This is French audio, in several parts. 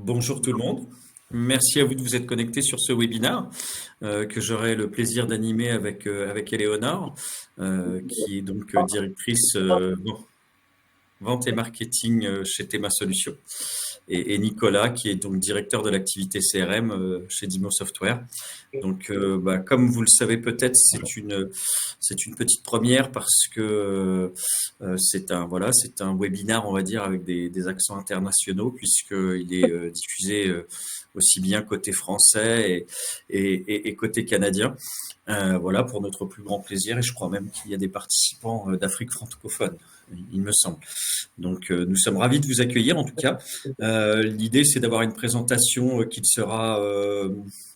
Bonjour tout le monde. Merci à vous de vous être connectés sur ce webinaire que j'aurai le plaisir d'animer avec Éléonore, qui est donc directrice vente et marketing chez Thema Solutions, et Nicolas, qui est donc directeur de l'activité CRM chez Dimo Software. Donc, comme vous le savez peut-être, c'est une petite première parce que c'est un webinaire, on va dire, avec des accents internationaux, puisqu'il est diffusé aussi bien côté français et côté canadien. Voilà, pour notre plus grand plaisir, et je crois même qu'il y a des participants d'Afrique francophone, il me semble. Donc, nous sommes ravis de vous accueillir en tout cas. L'idée, c'est d'avoir une présentation qui sera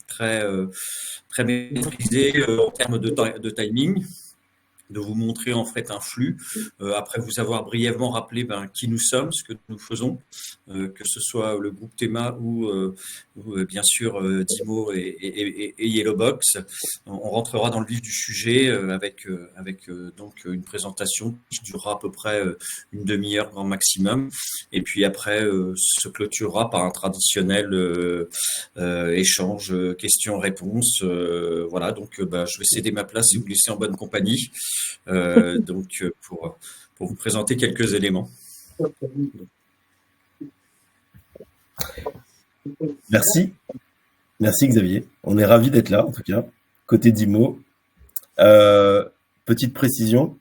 très maîtrisée en termes de timing, de vous montrer en fait un flux, après vous avoir brièvement rappelé qui nous sommes, ce que nous faisons, que ce soit le groupe Thema ou bien sûr Dimo et Yellowbox. On rentrera dans le vif du sujet avec donc une présentation qui durera à peu près une demi-heure grand maximum, et puis après se clôturera par un traditionnel échange questions-réponses. Voilà, donc je vais céder ma place et vous laisser en bonne compagnie. Pour vous présenter quelques éléments. Merci Xavier. On est ravis d'être là, en tout cas, côté Dimo. Petite précision,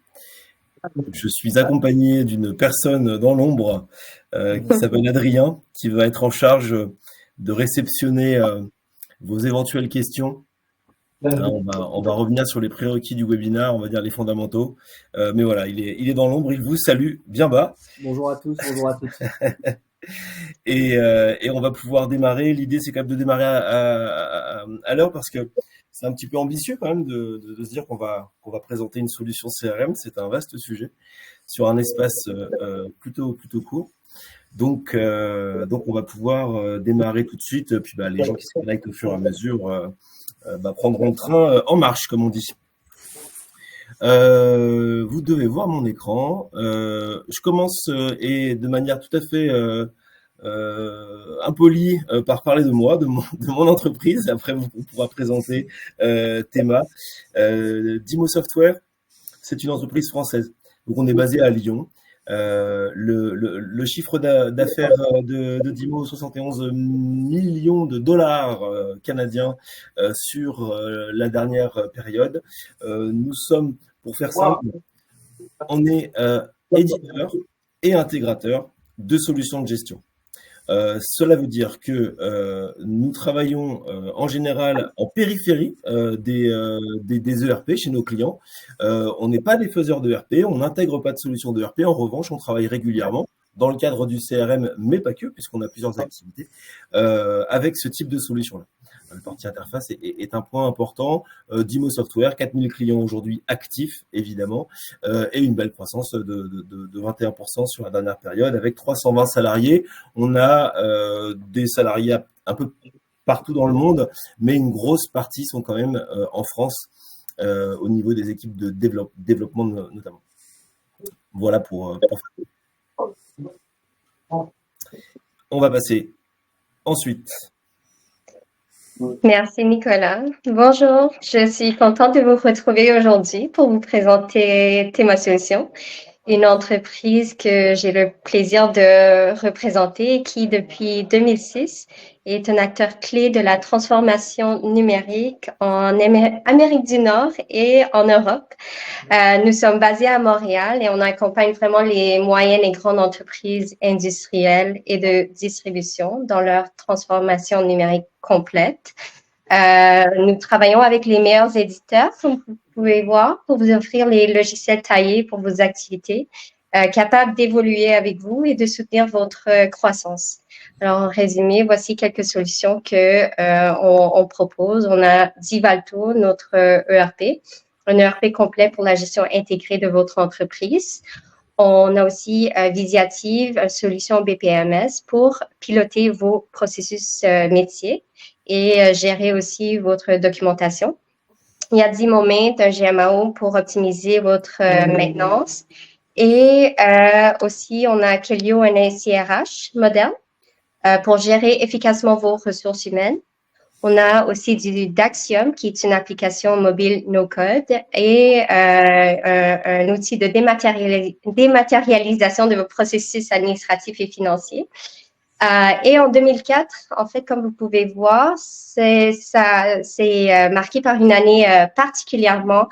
je suis accompagné d'une personne dans l'ombre qui s'appelle Adrien, qui va être en charge de réceptionner vos éventuelles questions. On va revenir sur les prérequis du webinaire, on va dire les fondamentaux. Mais voilà, il est dans l'ombre, il vous salue bien bas. Bonjour à tous, bonjour à toutes. Et on va pouvoir démarrer. L'idée, c'est quand même de démarrer à l'heure, parce que c'est un petit peu ambitieux quand même de se dire qu'on va présenter une solution CRM. C'est un vaste sujet sur un espace plutôt court. Donc on va pouvoir démarrer tout de suite. Puis les gens qui se connectent au fur et à mesure prendront le train en marche, comme on dit. Vous devez voir mon écran. Je commence et de manière tout à fait impolie par parler de moi, de mon entreprise. Après, on pourra présenter Thema. Dimo Software, c'est une entreprise française. Donc, on est basé à Lyon. Le chiffre d'affaires de Dimo, 71 millions de dollars canadiens sur la dernière période. Nous sommes, pour faire simple, on est éditeur et intégrateur de solutions de gestion. Cela veut dire que nous travaillons en général en périphérie des ERP chez nos clients. On n'est pas des faiseurs de ERP, on n'intègre pas de solution de ERP. En revanche, on travaille régulièrement dans le cadre du CRM, mais pas que, puisqu'on a plusieurs activités, avec ce type de solution-là. La partie interface est un point important. Dimo Software, 4000 clients aujourd'hui actifs, évidemment, et une belle croissance de 21% sur la dernière période, avec 320 salariés. On a des salariés un peu partout dans le monde, mais une grosse partie sont quand même en France, au niveau des équipes de développement notamment. Voilà pour on va passer ensuite. Merci Nicolas. Bonjour, je suis contente de vous retrouver aujourd'hui pour vous présenter Thema Solutions, une entreprise que j'ai le plaisir de représenter, qui depuis 2006 est un acteur clé de la transformation numérique en Amérique du Nord et en Europe. Nous sommes basés à Montréal et on accompagne vraiment les moyennes et grandes entreprises industrielles et de distribution dans leur transformation numérique complète. Nous travaillons avec les meilleurs éditeurs, comme vous pouvez voir, pour vous offrir les logiciels taillés pour vos activités, capables d'évoluer avec vous et de soutenir votre croissance. Alors, en résumé, voici quelques solutions que on propose. On a Divalto, notre ERP, un ERP complet pour la gestion intégrée de votre entreprise. On a aussi Visiative, une solution BPMS pour piloter vos processus métiers et gérer aussi votre documentation. Il y a Dimoment, un GMAO pour optimiser votre maintenance. Et aussi, on a Kelio, un SIRH moderne pour gérer efficacement vos ressources humaines. On a aussi du Daxium, qui est une application mobile no-code et un outil de dématérialisation de vos processus administratifs et financiers. Et en 2004, en fait, comme vous pouvez voir, c'est marqué par une année particulièrement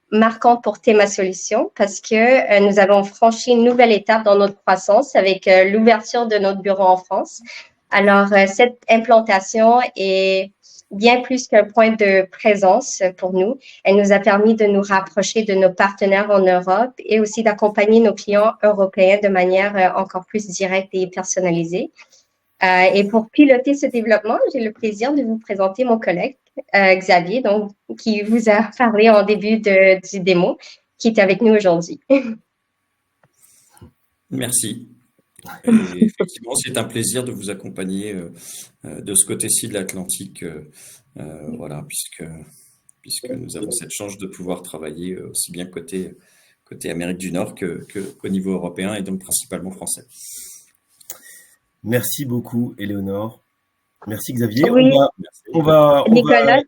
marquante pour Théma Solutions parce que nous avons franchi une nouvelle étape dans notre croissance avec l'ouverture de notre bureau en France. Alors, cette implantation est bien plus qu'un point de présence pour nous. Elle nous a permis de nous rapprocher de nos partenaires en Europe et aussi d'accompagner nos clients européens de manière encore plus directe et personnalisée. Et pour piloter ce développement, j'ai le plaisir de vous présenter mon collègue Xavier, donc, qui vous a parlé en début du démo, qui est avec nous aujourd'hui. Merci. Et effectivement, c'est un plaisir de vous accompagner de ce côté-ci de l'Atlantique, voilà, puisque nous avons cette chance de pouvoir travailler aussi bien côté Amérique du Nord qu'au niveau européen et donc principalement français. Merci beaucoup, Éléonore. Merci, Xavier. Oui. Nicolas,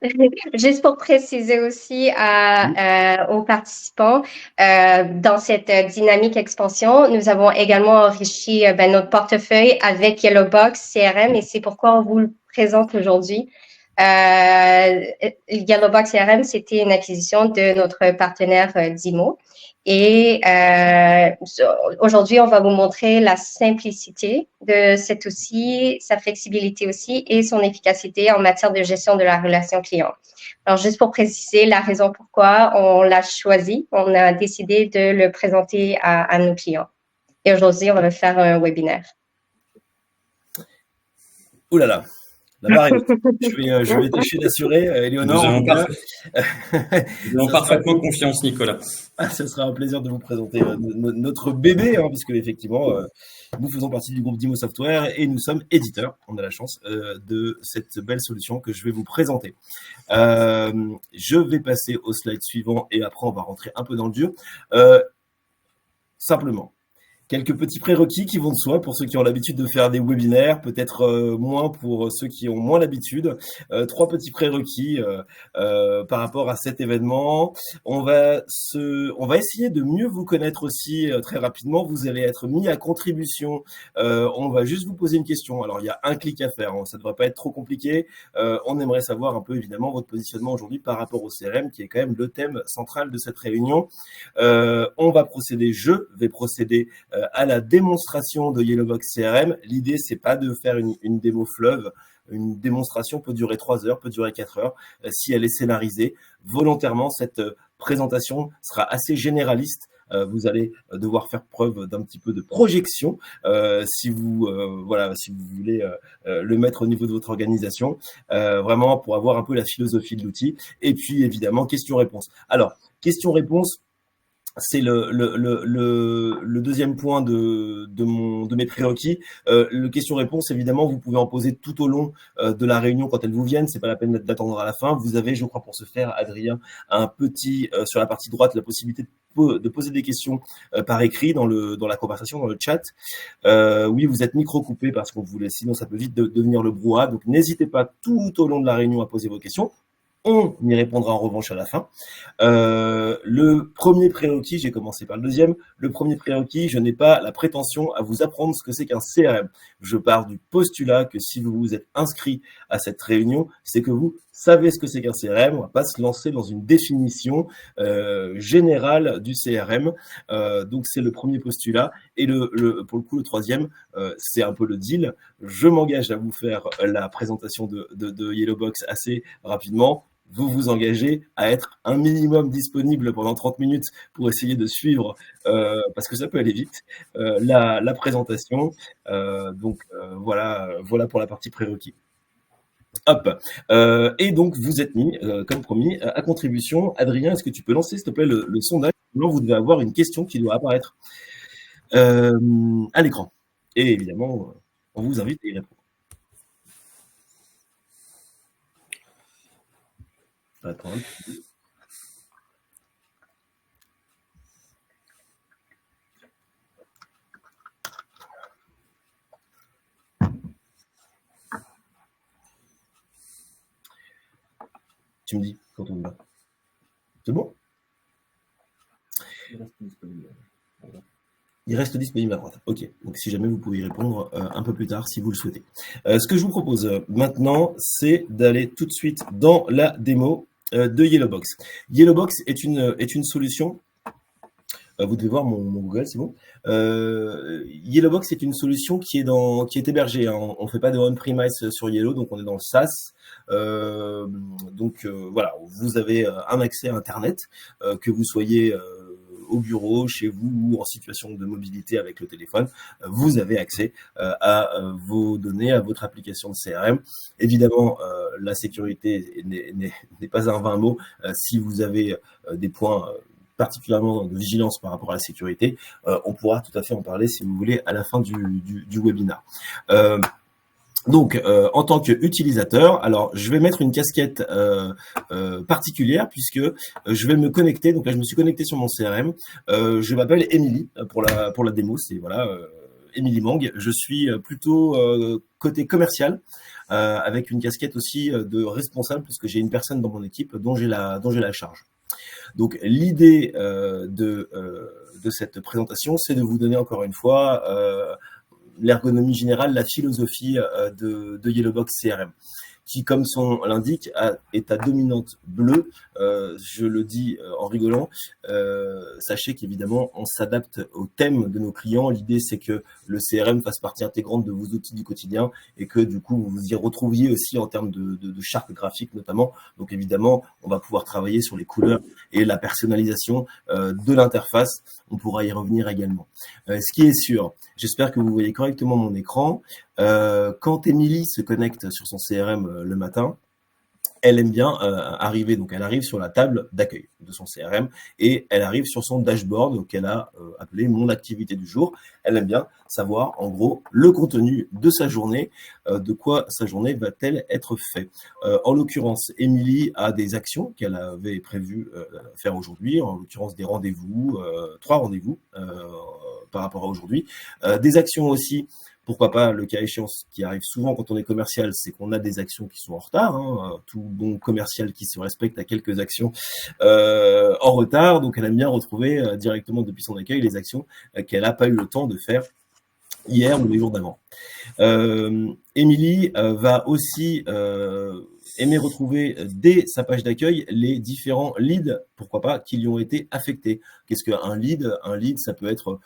juste pour préciser aussi aux participants, dans cette dynamique expansion, nous avons également enrichi notre portefeuille avec Yellowbox CRM et c'est pourquoi on vous le présente aujourd'hui. Yellowbox CRM, c'était une acquisition de notre partenaire Dimo. Et aujourd'hui, on va vous montrer la simplicité de cet outil, sa flexibilité aussi et son efficacité en matière de gestion de la relation client. Alors, juste pour préciser la raison pourquoi on l'a choisi, on a décidé de le présenter à nos clients. Et aujourd'hui, on va faire un webinaire. Ouh là là. La barre est haute. Je vais tâcher d'assurer, Éléonore. Nous avons parfaitement confiance, Nicolas. Ce sera un plaisir de vous présenter notre bébé, hein, puisque effectivement, nous faisons partie du groupe Dimo Software et nous sommes éditeurs. On a la chance de cette belle solution que je vais vous présenter. Je vais passer au slide suivant et après on va rentrer un peu dans le dur. Simplement. Quelques petits prérequis qui vont de soi pour ceux qui ont l'habitude de faire des webinaires, peut-être moins pour ceux qui ont moins l'habitude. 3 petits prérequis par rapport à cet événement. On va essayer de mieux vous connaître aussi très rapidement. Vous allez être mis à contribution. On va juste vous poser une question. Alors, il y a un clic à faire. Hein. Ça ne devrait pas être trop compliqué. On aimerait savoir un peu, évidemment, votre positionnement aujourd'hui par rapport au CRM, qui est quand même le thème central de cette réunion. On va procéder, je vais procéder à la démonstration de Yellowbox CRM. L'idée, c'est pas de faire une démo fleuve. Une démonstration peut durer 3 heures, peut durer 4 heures. Si elle est scénarisée, volontairement, cette présentation sera assez généraliste. Vous allez devoir faire preuve d'un petit peu de projection si vous voulez le mettre au niveau de votre organisation, vraiment pour avoir un peu la philosophie de l'outil. Et puis, évidemment, question-réponse. Alors, question-réponse, c'est le deuxième point de mes prérequis. Le question-réponse, évidemment, vous pouvez en poser tout au long de la réunion quand elles vous viennent. C'est pas la peine d'attendre à la fin. Vous avez, je crois, pour ce faire, Adrien, un petit sur la partie droite, la possibilité de poser des questions par écrit dans la conversation, dans le chat. Oui, vous êtes micro-coupé parce qu'on voulait, sinon ça peut vite devenir le brouhaha. Donc, n'hésitez pas tout au long de la réunion à poser vos questions. On y répondra en revanche à la fin. Le premier prérequis, j'ai commencé par le deuxième. Le premier prérequis, je n'ai pas la prétention à vous apprendre ce que c'est qu'un CRM. Je pars du postulat que si vous vous êtes inscrit à cette réunion, c'est que vous savez ce que c'est qu'un CRM. On va pas se lancer dans une définition générale du CRM. Donc c'est le premier postulat. Et pour le coup, le troisième, c'est un peu le deal. Je m'engage à vous faire la présentation de Yellowbox assez rapidement. Vous vous engagez à être un minimum disponible pendant 30 minutes pour essayer de suivre, parce que ça peut aller vite, la présentation. Voilà pour la partie prérequis. Hop. Et donc, vous êtes mis, comme promis, à contribution. Adrien, est-ce que tu peux lancer, s'il te plaît, le sondage? Sinon, vous devez avoir une question qui doit apparaître à l'écran. Et évidemment, on vous invite à y répondre. Attends. Tu me dis quand on y va. C'est bon? Il reste disponible à droite. Ok. Donc, si jamais vous pouvez y répondre un peu plus tard, si vous le souhaitez. Ce que je vous propose maintenant, c'est d'aller tout de suite dans la démo de Yellowbox. Yellowbox est une solution. Vous devez voir mon Google, c'est bon. Yellowbox est une solution qui est hébergée. Hein. On ne fait pas de on-premise sur Yellow, donc on est dans le SaaS. Voilà, vous avez un accès à Internet, que vous soyez au bureau, chez vous ou en situation de mobilité avec le téléphone, vous avez accès à vos données, à votre application de CRM. Évidemment, la sécurité n'est pas un vain mot. Si vous avez des points particulièrement de vigilance par rapport à la sécurité, on pourra tout à fait en parler si vous voulez à la fin du webinaire. Donc, en tant qu'utilisateur, alors je vais mettre une casquette particulière puisque je vais me connecter. Donc là, je me suis connecté sur mon CRM. Je m'appelle Émilie pour la démo. C'est voilà, Émilie Mang. Je suis plutôt côté commercial avec une casquette aussi de responsable puisque j'ai une personne dans mon équipe dont j'ai la charge. Donc l'idée de cette présentation, c'est de vous donner encore une fois l'ergonomie générale, la philosophie de Yellowbox CRM, qui, comme son l'indique, est à dominante bleue. Je le dis en rigolant. Sachez qu'évidemment, on s'adapte au thème de nos clients. L'idée, c'est que le CRM fasse partie intégrante de vos outils du quotidien et que du coup, vous vous y retrouviez aussi en termes de charte graphique notamment. Donc évidemment, on va pouvoir travailler sur les couleurs et la personnalisation de l'interface. On pourra y revenir également. Ce qui est sûr, j'espère que vous voyez correctement mon écran. Quand Émilie se connecte sur son CRM le matin, elle aime bien arriver, donc elle arrive sur la table d'accueil de son CRM et elle arrive sur son dashboard qu'elle a appelé mon activité du jour. Elle aime bien savoir en gros le contenu de sa journée, de quoi sa journée va-t-elle être faite. En l'occurrence, Émilie a des actions qu'elle avait prévu faire aujourd'hui, en l'occurrence des rendez-vous, 3 rendez-vous par rapport à aujourd'hui, des actions aussi. Pourquoi pas, le cas échéant, ce qui arrive souvent quand on est commercial, c'est qu'on a des actions qui sont en retard. Hein. Tout bon commercial qui se respecte a quelques actions en retard. Donc, elle aime bien retrouver directement depuis son accueil les actions qu'elle n'a pas eu le temps de faire hier ou les jours d'avant. Émilie va aussi aimer retrouver dès sa page d'accueil les différents leads, pourquoi pas, qui lui ont été affectés. Qu'est-ce qu'un lead? Un lead, ça peut être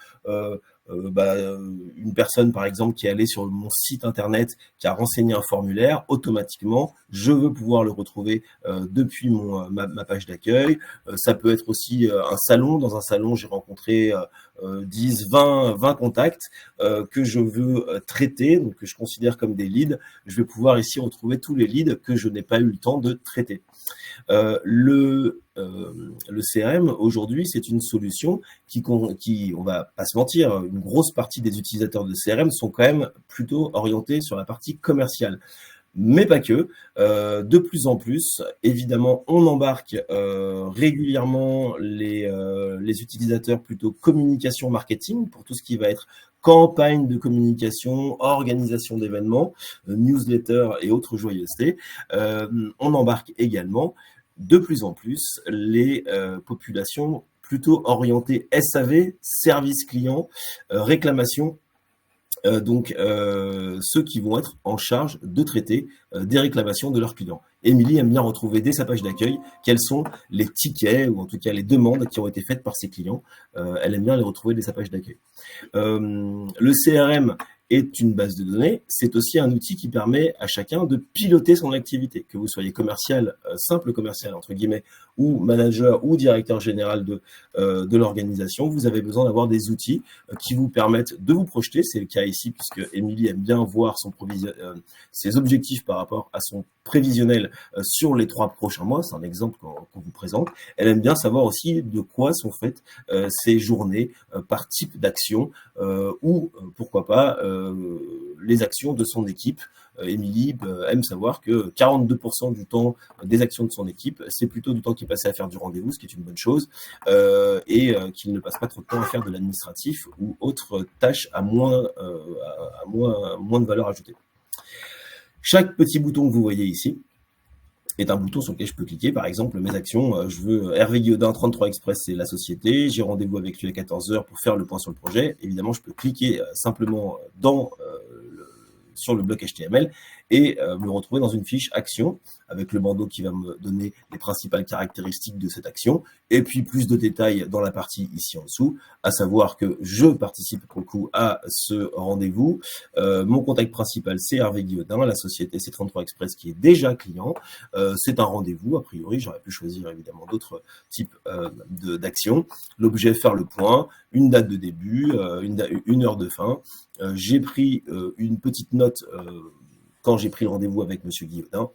une personne, par exemple, qui est allée sur mon site internet, qui a renseigné un formulaire, automatiquement, je veux pouvoir le retrouver depuis ma page d'accueil. Ça peut être aussi un salon. Dans un salon, j'ai rencontré 10, 20 contacts que je veux traiter, donc que je considère comme des leads. Je vais pouvoir ici retrouver tous les leads que je n'ai pas eu le temps de traiter. Le CRM aujourd'hui, c'est une solution qui, on va pas se mentir, une grosse partie des utilisateurs de CRM sont quand même plutôt orientés sur la partie commerciale. Mais pas que. De plus en plus, évidemment, on embarque régulièrement les utilisateurs plutôt communication marketing pour tout ce qui va être campagne de communication, organisation d'événements, newsletter et autres joyeusetés. On embarque également de plus en plus les populations plutôt orientées SAV, service client, réclamation. Donc, ceux qui vont être en charge de traiter des réclamations de leurs clients. Émilie aime bien retrouver dès sa page d'accueil quels sont les tickets ou en tout cas les demandes qui ont été faites par ses clients. Elle aime bien les retrouver dès sa page d'accueil. Le CRM est une base de données, c'est aussi un outil qui permet à chacun de piloter son activité, que vous soyez commercial, simple commercial entre guillemets, ou manager ou directeur général de l'organisation, vous avez besoin d'avoir des outils qui vous permettent de vous projeter. C'est le cas ici puisque Émilie aime bien voir ses objectifs par rapport à son prévisionnel sur les 3 prochains mois. C'est un exemple qu'on vous présente. Elle aime bien savoir aussi de quoi sont faites ces journées par type d'action ou pourquoi pas les actions de son équipe. Émilie aime savoir que 42% du temps des actions de son équipe, c'est plutôt du temps qui est passé à faire du rendez-vous, ce qui est une bonne chose, et qu'il ne passe pas trop de temps à faire de l'administratif ou autres tâches à moins de valeur ajoutée. Chaque petit bouton que vous voyez ici est un bouton sur lequel je peux cliquer. Par exemple, mes actions, je veux Hervé Guillaudin, 33 Express, c'est la société. J'ai rendez-vous avec lui à 14 heures pour faire le point sur le projet. Évidemment, je peux cliquer simplement sur le bloc HTML et me retrouver dans une fiche action avec le bandeau qui va me donner les principales caractéristiques de cette action et puis plus de détails dans la partie ici en dessous, à savoir que je participe pour le coup à ce rendez-vous. Mon contact principal, c'est Hervé Guillaudin, la société C33 Express qui est déjà client. C'est un rendez-vous, a priori, j'aurais pu choisir évidemment d'autres types d'actions. L'objet, faire le point, une date de début, une heure de fin. J'ai pris une petite note quand j'ai pris le rendez-vous avec Monsieur Guillaudin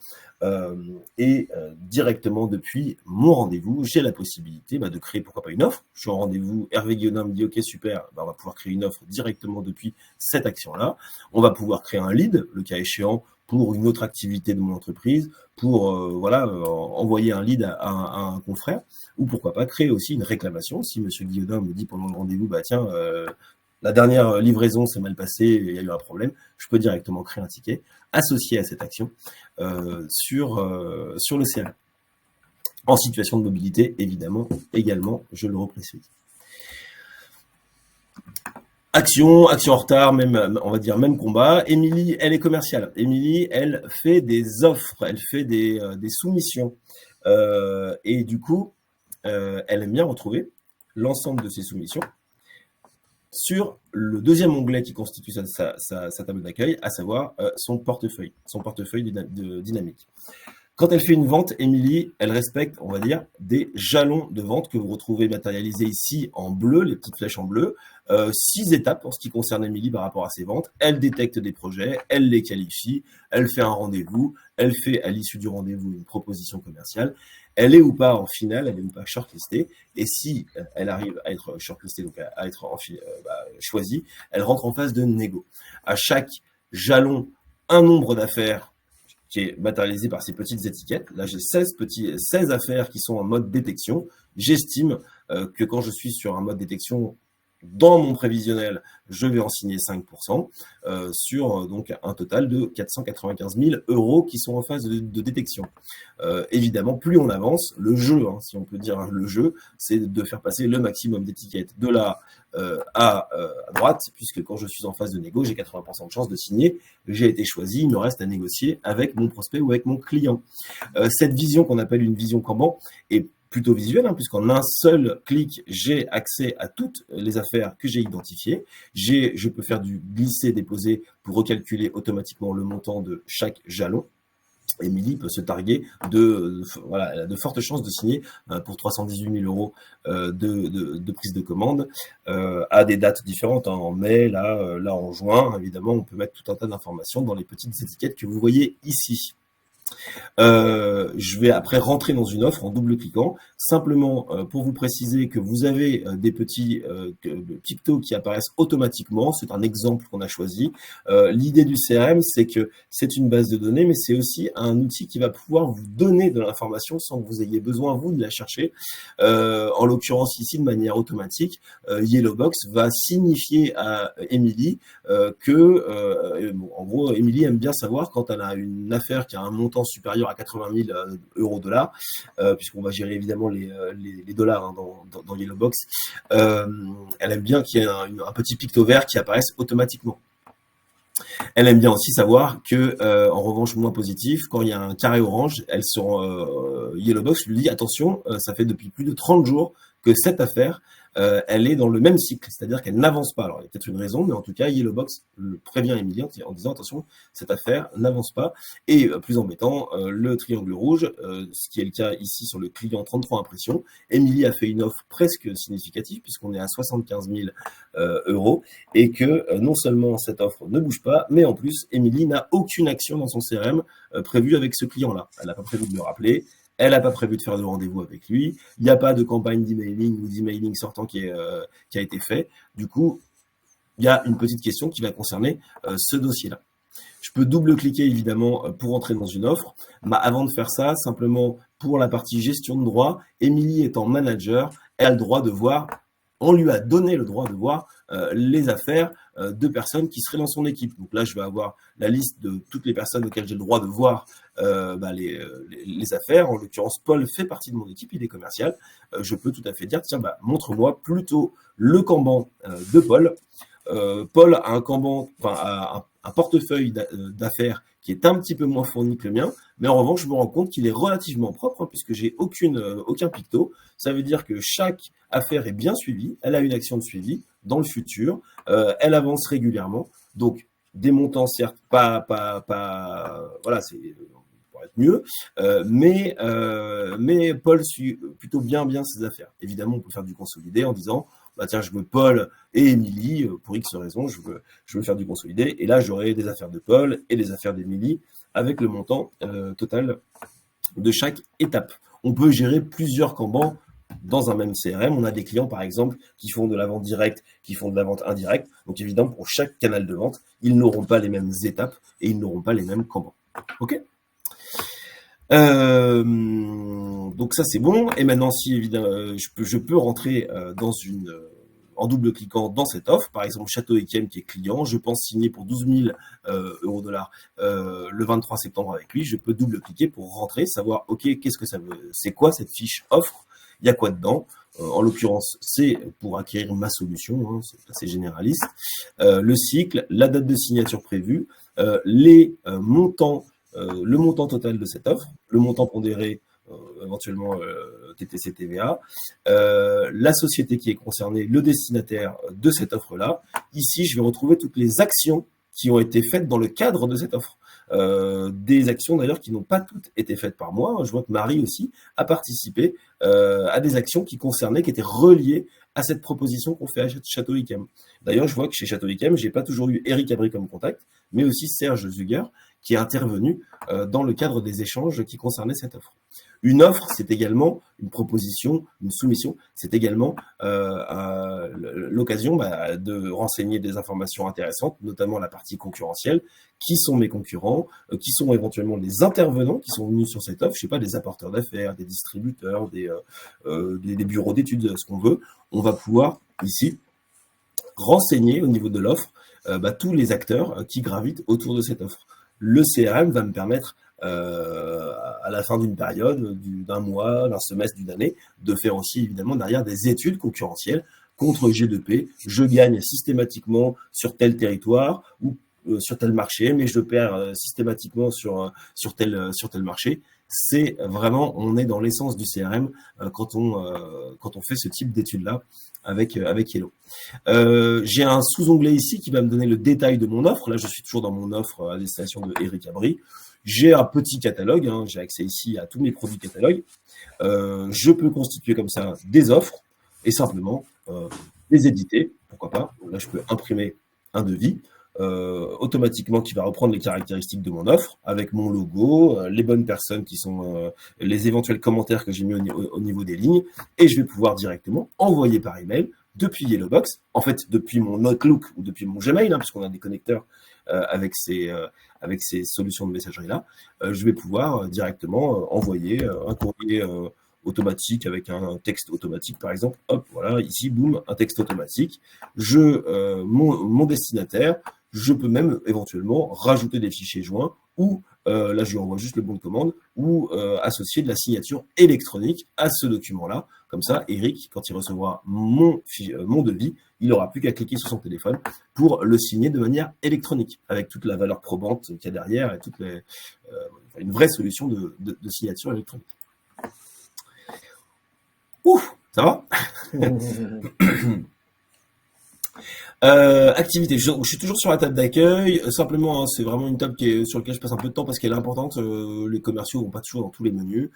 et directement depuis mon rendez-vous, j'ai la possibilité de créer pourquoi pas une offre. Je suis en rendez-vous, Hervé Guillaudin me dit ok super, on va pouvoir créer une offre directement depuis cette action-là. On va pouvoir créer un lead, le cas échéant, pour une autre activité de mon entreprise, pour envoyer un lead à un confrère, ou pourquoi pas créer aussi une réclamation. Si Monsieur Guillaudin me dit pendant le rendez-vous, tiens, la dernière livraison s'est mal passée, il y a eu un problème, je peux directement créer un ticket associé à cette action sur le CRM. En situation de mobilité, évidemment, également, je le reprécise. Action en retard, même, on va dire même combat. Émilie, elle est commerciale. Émilie, elle fait des offres, elle fait des soumissions. Et du coup, elle aime bien retrouver l'ensemble de ses soumissions sur le deuxième onglet qui constitue sa table d'accueil, à savoir son portefeuille dynamique. Quand elle fait une vente, Émilie, elle respecte, on va dire, des jalons de vente que vous retrouvez matérialisés ici en bleu, les petites flèches en bleu. 6 étapes en ce qui concerne Émilie par rapport à ses ventes. Elle détecte des projets, elle les qualifie, elle fait un rendez-vous, elle fait à l'issue du rendez-vous une proposition commerciale. Elle est ou pas en finale, elle est ou pas shortlistée. Et si elle arrive à être shortlistée, donc à être choisie, elle rentre en phase de négo. À chaque jalon, un nombre d'affaires qui est matérialisé par ces petites étiquettes. Là, j'ai 16 affaires qui sont en mode détection. J'estime que quand je suis sur un mode détection, dans mon prévisionnel, je vais en signer 5% sur donc un total de 495 000 € qui sont en phase de détection. Évidemment, plus on avance, le jeu, si on peut dire le jeu, c'est de faire passer le maximum d'étiquettes de là à droite, puisque quand je suis en phase de négo, j'ai 80% de chance de signer. J'ai été choisi, il me reste à négocier avec mon prospect ou avec mon client. Cette vision qu'on appelle une vision Kanban est plutôt visuel, puisqu'en un seul clic, j'ai accès à toutes les affaires que j'ai identifiées. Je peux faire du glisser-déposer pour recalculer automatiquement le montant de chaque jalon. Émilie peut se targuer elle a de fortes chances de signer pour 318 000 € de prise de commande à des dates différentes, en mai, là en juin. Évidemment, on peut mettre tout un tas d'informations dans les petites étiquettes que vous voyez ici. Je vais après rentrer dans une offre en double-cliquant, simplement pour vous préciser que vous avez des petits pictos qui apparaissent automatiquement. C'est un exemple qu'on a choisi. L'idée du CRM, c'est que c'est une base de données, mais c'est aussi un outil qui va pouvoir vous donner de l'information sans que vous ayez besoin, vous, de la chercher. En l'occurrence, ici, de manière automatique, Yellowbox va signifier à Émilie en gros, Émilie aime bien savoir quand elle a une affaire qui a un montant supérieur à 80 000 $, puisqu'on va gérer évidemment les dollars dans Yellowbox. Elle aime bien qu'il y ait un petit picto vert qui apparaisse automatiquement. Elle aime bien aussi savoir que, en revanche, moins positif, quand il y a un carré orange, Yellowbox lui dit attention, ça fait depuis plus de 30 jours que cette affaire elle est dans le même cycle, c'est-à-dire qu'elle n'avance pas. Alors, il y a peut-être une raison, mais en tout cas, Yellowbox prévient Émilie en disant attention, cette affaire n'avance pas. Et plus embêtant, le triangle rouge, ce qui est le cas ici sur le client 33 impressions. Émilie a fait une offre presque significative, puisqu'on est à 75 000 € et que non seulement cette offre ne bouge pas, mais en plus, Émilie n'a aucune action dans son CRM prévue avec ce client-là. Elle n'a pas prévu de le rappeler. Elle n'a pas prévu de faire de rendez-vous avec lui. Il n'y a pas de campagne d'emailing ou d'emailing sortant qui a été fait. Du coup, il y a une petite question qui va concerner ce dossier-là. Je peux double-cliquer évidemment pour entrer dans une offre. Avant de faire ça, simplement pour la partie gestion de droit, Émilie étant manager, elle a le droit de voir on lui a donné le droit de voir les affaires de personnes qui seraient dans son équipe. Donc là, je vais avoir la liste de toutes les personnes auxquelles j'ai le droit de voir les affaires. En l'occurrence, Paul fait partie de mon équipe, il est commercial. Je peux tout à fait dire, tiens, montre-moi plutôt le Kanban de Paul. Paul a un Kanban, a un portefeuille d'affaires qui est un petit peu moins fourni que le mien, mais en revanche, je me rends compte qu'il est relativement propre, puisque j'ai aucun picto. Ça veut dire que chaque affaire est bien suivie, elle a une action de suivi dans le futur, elle avance régulièrement, donc des montants certes pas voilà, c'est pour être mieux, mais Paul suit plutôt bien ses affaires. Évidemment, on peut faire du consolidé en disant tiens, je veux Paul et Émilie, pour X raisons, je veux faire du consolidé. Et là, j'aurai des affaires de Paul et des affaires d'Émilie avec le montant total de chaque étape. On peut gérer plusieurs Kanban dans un même CRM. On a des clients, par exemple, qui font de la vente directe, qui font de la vente indirecte. Donc, évidemment, pour chaque canal de vente, ils n'auront pas les mêmes étapes et ils n'auront pas les mêmes Kanban. OK ? Donc ça c'est bon. Et maintenant, si évidemment je peux rentrer en double cliquant dans cette offre, par exemple Château Yquem qui est client, je pense signer pour 12 000 $, le 23 septembre avec lui. Je peux double cliquer pour rentrer, savoir ok, qu'est-ce que ça veut, c'est quoi cette fiche offre, il y a quoi dedans. En l'occurrence, c'est pour acquérir ma solution, hein, c'est assez généraliste. Le cycle, la date de signature prévue, les montants. Le montant total de cette offre, le montant pondéré, éventuellement TTC TVA, la société qui est concernée, le destinataire de cette offre-là. Ici, je vais retrouver toutes les actions qui ont été faites dans le cadre de cette offre. Des actions d'ailleurs qui n'ont pas toutes été faites par moi. Je vois que Marie aussi a participé à des actions qui concernaient, qui étaient reliées à cette proposition qu'on fait à Château Yquem. D'ailleurs, je vois que chez Château Yquem, j'ai pas toujours eu Eric Abri comme contact, mais aussi Serge Zuger, qui est intervenu dans le cadre des échanges qui concernaient cette offre. Une offre, c'est également une proposition, une soumission, c'est également l'occasion de renseigner des informations intéressantes, notamment la partie concurrentielle, qui sont mes concurrents, qui sont éventuellement les intervenants qui sont venus sur cette offre, je sais pas, des apporteurs d'affaires, des distributeurs, des bureaux d'études, ce qu'on veut. On va pouvoir ici renseigner au niveau de l'offre tous les acteurs qui gravitent autour de cette offre. Le CRM va me permettre, à la fin d'une période, d'un mois, d'un semestre, d'une année, de faire aussi évidemment derrière des études concurrentielles contre G2P. Je gagne systématiquement sur tel territoire ou sur tel marché, mais je perds systématiquement sur tel marché. C'est vraiment, on est dans l'essence du CRM quand on fait ce type d'études-là avec Yellow. J'ai un sous-onglet ici qui va me donner le détail de mon offre. Là, je suis toujours dans mon offre à destination de Eric Abri. J'ai un petit catalogue, hein, j'ai accès ici à tous mes produits catalogues. Je peux constituer comme ça des offres et simplement les éditer, pourquoi pas. Donc là, je peux imprimer un devis automatiquement qui va reprendre les caractéristiques de mon offre avec mon logo, les bonnes personnes qui sont les éventuels commentaires que j'ai mis au niveau des lignes, et je vais pouvoir directement envoyer par email depuis Yellowbox, en fait depuis mon Outlook ou depuis mon Gmail, hein, puisqu'on a des connecteurs avec ces solutions de messagerie là, je vais pouvoir directement envoyer un courrier automatique avec un texte automatique par exemple. Hop, voilà, ici, boum, un texte automatique. Mon destinataire, je peux même éventuellement rajouter des fichiers joints ou là je lui envoie juste le bon de commande ou associer de la signature électronique à ce document-là. Comme ça, Eric, quand il recevra mon devis, il n'aura plus qu'à cliquer sur son téléphone pour le signer de manière électronique avec toute la valeur probante qu'il y a derrière et une vraie solution de signature électronique. Ouf, ça va? Activité. Je suis toujours sur la table d'accueil. Simplement, hein, c'est vraiment une table sur laquelle je passe un peu de temps parce qu'elle est importante. Les commerciaux vont pas toujours dans tous les menus,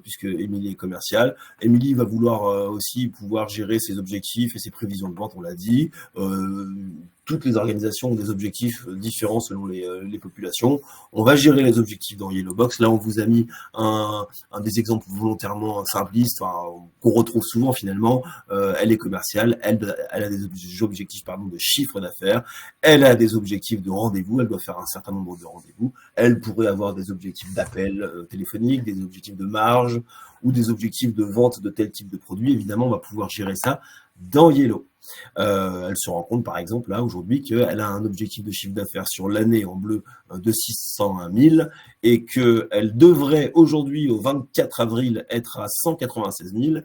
puisque Émilie est commerciale. Émilie va vouloir aussi pouvoir gérer ses objectifs et ses prévisions de vente, on l'a dit. Toutes les organisations ont des objectifs différents selon les populations. On va gérer les objectifs dans Yellowbox. Là, on vous a mis un des exemples volontairement simplistes, qu'on retrouve souvent finalement. Elle est commerciale, elle a des objectifs de chiffre d'affaires, elle a des objectifs de rendez-vous, elle doit faire un certain nombre de rendez-vous, elle pourrait avoir des objectifs d'appel téléphonique, des objectifs de marge ou des objectifs de vente de tel type de produit. Évidemment, on va pouvoir gérer ça dans Yellow. Elle se rend compte, par exemple, là, aujourd'hui, qu'elle a un objectif de chiffre d'affaires sur l'année en bleu de 601 000 et qu'elle devrait aujourd'hui, au 24 avril, être à 196 000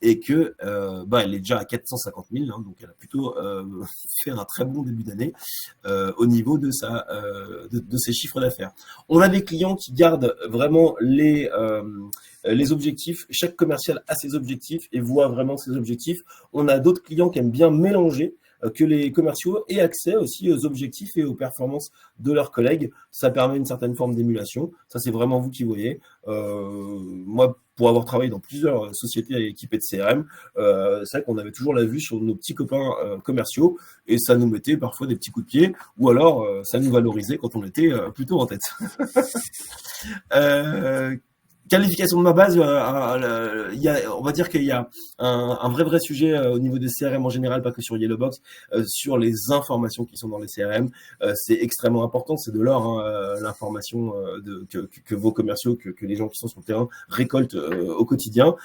et que elle est déjà à 450 000, hein, donc elle a plutôt fait un très bon début d'année au niveau de ses chiffres d'affaires. On a des clients qui gardent vraiment les objectifs. Chaque commercial a ses objectifs et voit vraiment ses objectifs. On a d'autres clients qui aiment bien mélanger que les commerciaux aient accès aussi aux objectifs et aux performances de leurs collègues. Ça permet une certaine forme d'émulation. Ça, c'est vraiment vous qui voyez. Moi, pour avoir travaillé dans plusieurs sociétés équipées de CRM, c'est vrai qu'on avait toujours la vue sur nos petits copains commerciaux et ça nous mettait parfois des petits coups de pied ou alors ça nous valorisait quand on était plutôt en tête. Qualification de ma base, on va dire qu'il y a un vrai sujet au niveau des CRM en général, pas que sur Yellowbox, sur les informations qui sont dans les CRM. C'est extrêmement important, c'est de l'or, hein, l'information que vos commerciaux, que les gens qui sont sur le terrain récoltent au quotidien.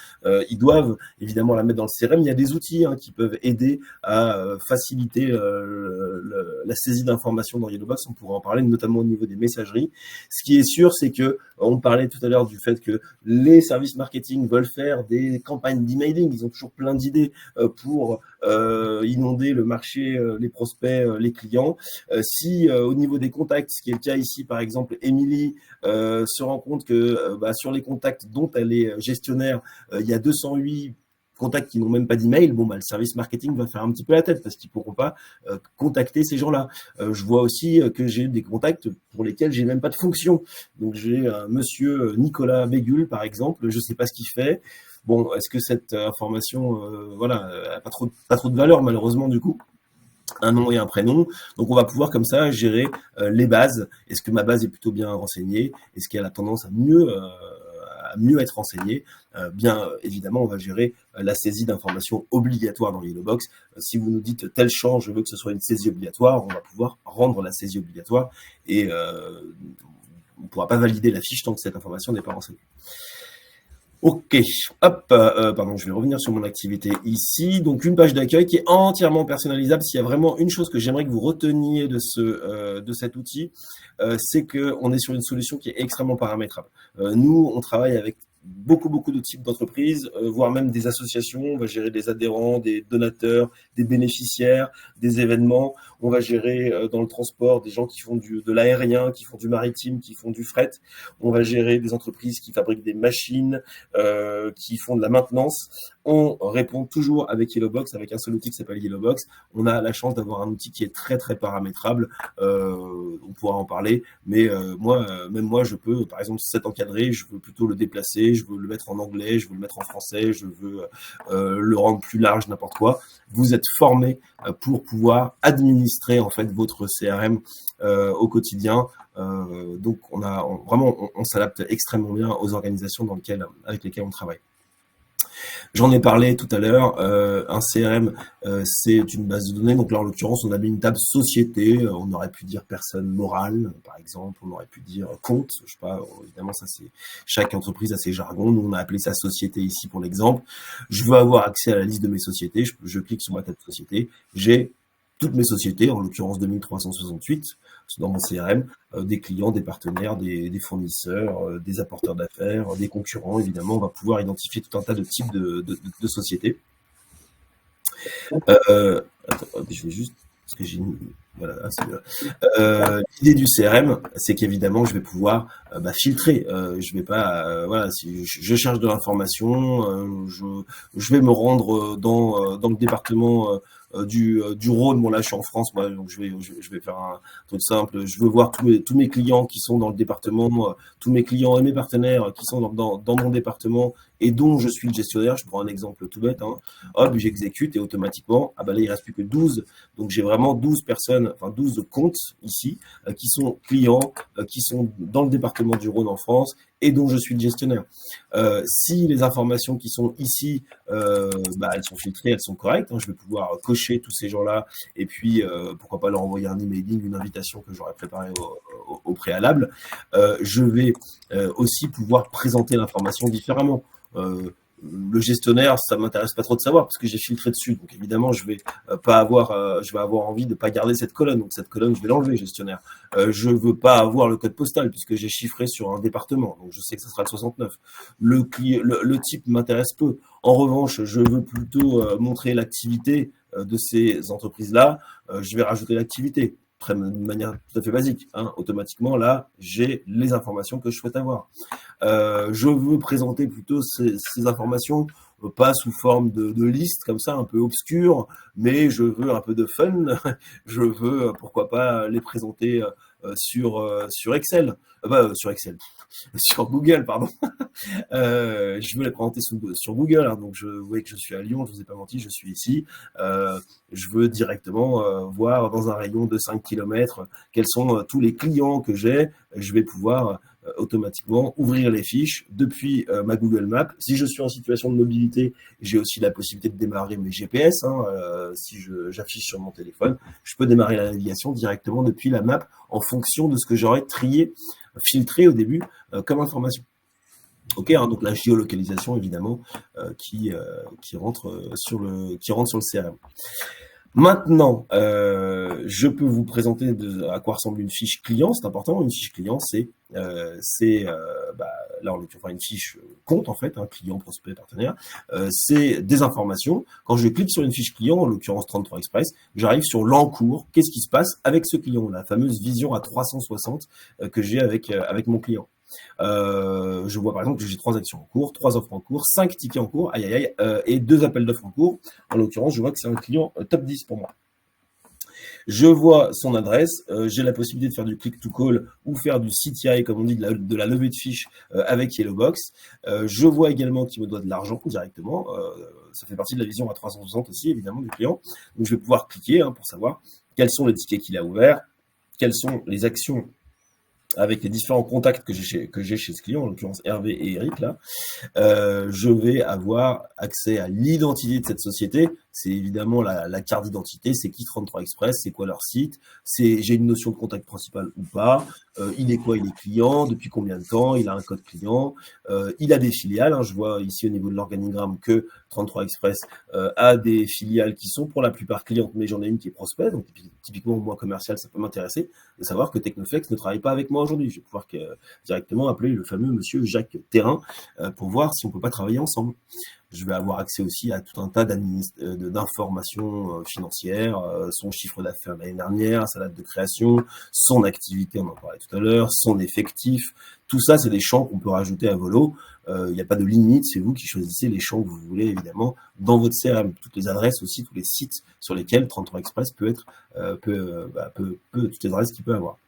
Ils doivent évidemment la mettre dans le CRM. Il y a des outils qui peuvent aider à faciliter la saisie d'informations dans Yellowbox. On pourrait en parler notamment au niveau des messageries. Ce qui est sûr, c'est que on parlait tout à l'heure du fait que les services marketing veulent faire des campagnes d'emailing. Ils ont toujours plein d'idées pour inonder le marché, les prospects, les clients. Si au niveau des contacts, ce qui est le cas ici, par exemple, Émilie se rend compte que sur les contacts dont elle est gestionnaire, il y a 208 contacts qui n'ont même pas d'email, le service marketing va faire un petit peu la tête parce qu'ils ne pourront pas contacter ces gens-là. Je vois aussi que j'ai des contacts pour lesquels j'ai même pas de fonction. Donc j'ai monsieur Nicolas Bégul, par exemple, je ne sais pas ce qu'il fait. Bon, est-ce que cette information, a pas trop de valeur malheureusement du coup? Un nom et un prénom. Donc, on va pouvoir comme ça gérer les bases. Est-ce que ma base est plutôt bien renseignée? Est-ce qu'elle a tendance à mieux être renseignée? Bien évidemment, on va gérer la saisie d'informations obligatoires dans Yellowbox. Si vous nous dites tel champ, je veux que ce soit une saisie obligatoire, on va pouvoir rendre la saisie obligatoire et on ne pourra pas valider la fiche tant que cette information n'est pas renseignée. Ok, hop, pardon, je vais revenir sur mon activité ici. Donc, une page d'accueil qui est entièrement personnalisable. S'il y a vraiment une chose que j'aimerais que vous reteniez de cet outil, c'est qu'on est sur une solution qui est extrêmement paramétrable. Nous, on travaille avec beaucoup de types d'entreprises, voire même des associations. On va gérer des adhérents, des donateurs, des bénéficiaires, des événements. On va gérer dans le transport des gens qui font de l'aérien, qui font du maritime, qui font du fret. On va gérer des entreprises qui fabriquent des machines, qui font de la maintenance. On répond toujours avec Yellowbox, avec un seul outil qui s'appelle Yellowbox. On a la chance d'avoir un outil qui est très paramétrable. On pourra en parler, mais même moi, je peux, par exemple, si c'est encadré, je veux plutôt le déplacer, je veux le mettre en anglais, je veux le mettre en français, je veux le rendre plus large, n'importe quoi. Vous êtes formé pour pouvoir administrer en fait votre CRM au quotidien. Donc, on s'adapte extrêmement bien aux organisations avec lesquelles on travaille. J'en ai parlé tout à l'heure, un CRM, c'est une base de données. Donc là, en l'occurrence, on a mis une table société. On aurait pu dire personne morale, par exemple. On aurait pu dire compte. Je sais pas, évidemment, ça, c'est chaque entreprise a ses jargons. Nous, on a appelé ça société ici pour l'exemple. Je veux avoir accès à la liste de mes sociétés. Je clique sur ma table société. J'ai toutes mes sociétés, en l'occurrence 2368, dans mon CRM, des clients, des partenaires, des fournisseurs, des apporteurs d'affaires, des concurrents, évidemment. On va pouvoir identifier tout un tas de types de sociétés. Attends, je vais juste... Parce que j'ai voilà, l'idée du CRM, c'est qu'évidemment, je vais pouvoir filtrer. Je vais pas... si je cherche de l'information, je vais me rendre dans le département... du Rhône. Bon, là, je suis en France, moi, donc je vais faire un truc simple. Je veux voir tous mes clients qui sont dans le département, tous mes clients et mes partenaires qui sont dans mon département et dont je suis le gestionnaire. Je prends un exemple tout bête. Hop, j'exécute et automatiquement, là, il reste plus que 12. Donc, j'ai vraiment 12 personnes, 12 comptes ici qui sont clients, qui sont dans le département du Rhône en France et dont je suis le gestionnaire. Si les informations qui sont ici, elles sont filtrées, elles sont correctes, je vais pouvoir cocher tous ces gens-là et puis pourquoi pas leur envoyer un emailing, une invitation que j'aurais préparée au préalable. Je vais aussi pouvoir présenter l'information différemment. le gestionnaire, ça m'intéresse pas trop de savoir parce que j'ai filtré dessus. Donc évidemment, je vais avoir envie de pas garder cette colonne. Donc cette colonne, je vais l'enlever, gestionnaire. Je veux pas avoir le code postal puisque j'ai chiffré sur un département. Donc je sais que ça sera le 69. Le type m'intéresse peu. En revanche, je veux plutôt montrer l'activité de ces entreprises-là. Je vais rajouter l'activité de manière tout à fait basique. Automatiquement, là, j'ai les informations que je souhaite avoir. Je veux présenter plutôt ces informations pas sous forme de liste comme ça, un peu obscure, mais je veux un peu de fun. Je veux, pourquoi pas, les présenter sur Excel. Sur Excel, sur Google, pardon. Je veux les présenter sur Google. Donc, vous voyez que je suis à Lyon, je ne vous ai pas menti, je suis ici. Je veux directement voir dans un rayon de 5 km quels sont tous les clients que j'ai. Je vais pouvoir automatiquement ouvrir les fiches depuis ma Google Maps. Si je suis en situation de mobilité, j'ai aussi la possibilité de démarrer mes GPS. Si j'affiche sur mon téléphone, je peux démarrer la navigation directement depuis la map en fonction de ce que j'aurais filtré au début comme information. Ok, donc la géolocalisation évidemment qui rentre sur le CRM. Maintenant, je peux vous présenter à quoi ressemble une fiche client. C'est important. Une fiche client, c'est là en l'occurrence une fiche compte en fait, client, prospect, partenaire. C'est des informations. Quand je clique sur une fiche client, en l'occurrence 33 Express, j'arrive sur l'encours. Qu'est-ce qui se passe avec ce client? La fameuse vision à 360 que j'ai avec mon client. Je vois par exemple que j'ai 3 actions en cours, 3 offres en cours, 5 tickets en cours, et 2 appels d'offres en cours. En l'occurrence, je vois que c'est un client top 10 pour moi. Je vois son adresse, j'ai la possibilité de faire du click to call ou faire du CTI, comme on dit, de la levée de fiches avec Yellowbox. Je vois également qu'il me doit de l'argent directement. Ça fait partie de la vision à 360 aussi, évidemment, du client. Donc, je vais pouvoir cliquer pour savoir quels sont les tickets qu'il a ouverts, quelles sont les actions avec les différents contacts que j'ai chez ce client, en l'occurrence Hervé et Eric, là, je vais avoir accès à l'identité de cette société. C'est évidemment la carte d'identité, c'est qui 33 Express, c'est quoi leur site, j'ai une notion de contact principal ou pas, il est client, depuis combien de temps, il a un code client, il a des filiales. Je vois ici au niveau de l'organigramme que 33 Express a des filiales qui sont pour la plupart clientes, mais j'en ai une qui est prospect, donc typiquement moi commercial, ça peut m'intéresser de savoir que Technoflex ne travaille pas avec moi aujourd'hui. Je vais pouvoir directement appeler le fameux monsieur Jacques Terrain pour voir si on peut pas travailler ensemble. Je vais avoir accès aussi à tout un tas d'informations financières, son chiffre d'affaires l'année dernière, sa date de création, son activité, on en parlait tout à l'heure, son effectif. Tout ça, c'est des champs qu'on peut rajouter à volo. Il n'y a pas de limite, c'est vous qui choisissez les champs que vous voulez, évidemment, dans votre CRM. Toutes les adresses aussi, tous les sites sur lesquels 33 Express peut toutes les adresses qu'il peut avoir.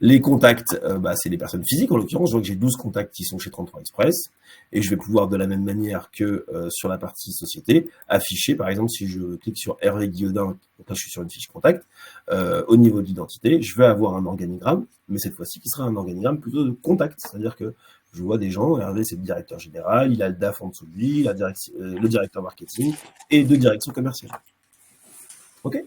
Les contacts, c'est les personnes physiques, en l'occurrence. Je vois que j'ai 12 contacts qui sont chez 33 Express. Et je vais pouvoir, de la même manière que sur la partie société, afficher, par exemple, si je clique sur Hervé Guillaudin, donc là, je suis sur une fiche contact, au niveau de l'identité, je vais avoir un organigramme, mais cette fois-ci, qui sera un organigramme plutôt de contact. C'est-à-dire que je vois des gens, Hervé, c'est le directeur général, il a le DAF en dessous de lui, le directeur marketing et 2 directions commerciales. OK.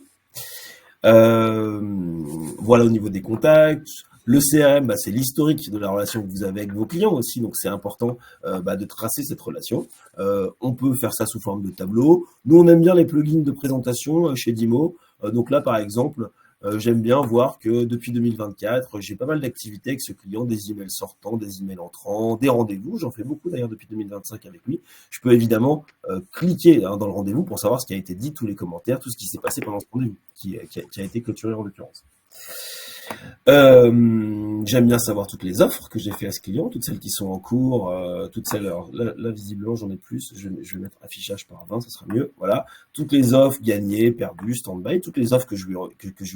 Voilà au niveau des contacts. Le CRM, c'est l'historique de la relation que vous avez avec vos clients aussi, donc c'est important de tracer cette relation. On peut faire ça sous forme de tableau. Nous, on aime bien les plugins de présentation chez Dimo. Donc là, par exemple, j'aime bien voir que depuis 2024, j'ai pas mal d'activités avec ce client, des emails sortants, des emails entrants, des rendez-vous. J'en fais beaucoup d'ailleurs depuis 2025 avec lui. Je peux évidemment cliquer dans le rendez-vous pour savoir ce qui a été dit, tous les commentaires, tout ce qui s'est passé pendant ce rendez-vous, qui a été clôturé en l'occurrence. J'aime bien savoir toutes les offres que j'ai fait à ce client, toutes celles qui sont en cours, toutes celles, là visiblement j'en ai plus, je vais mettre affichage par 20, ça sera mieux, voilà, toutes les offres gagnées, perdues, stand-by, toutes les offres que je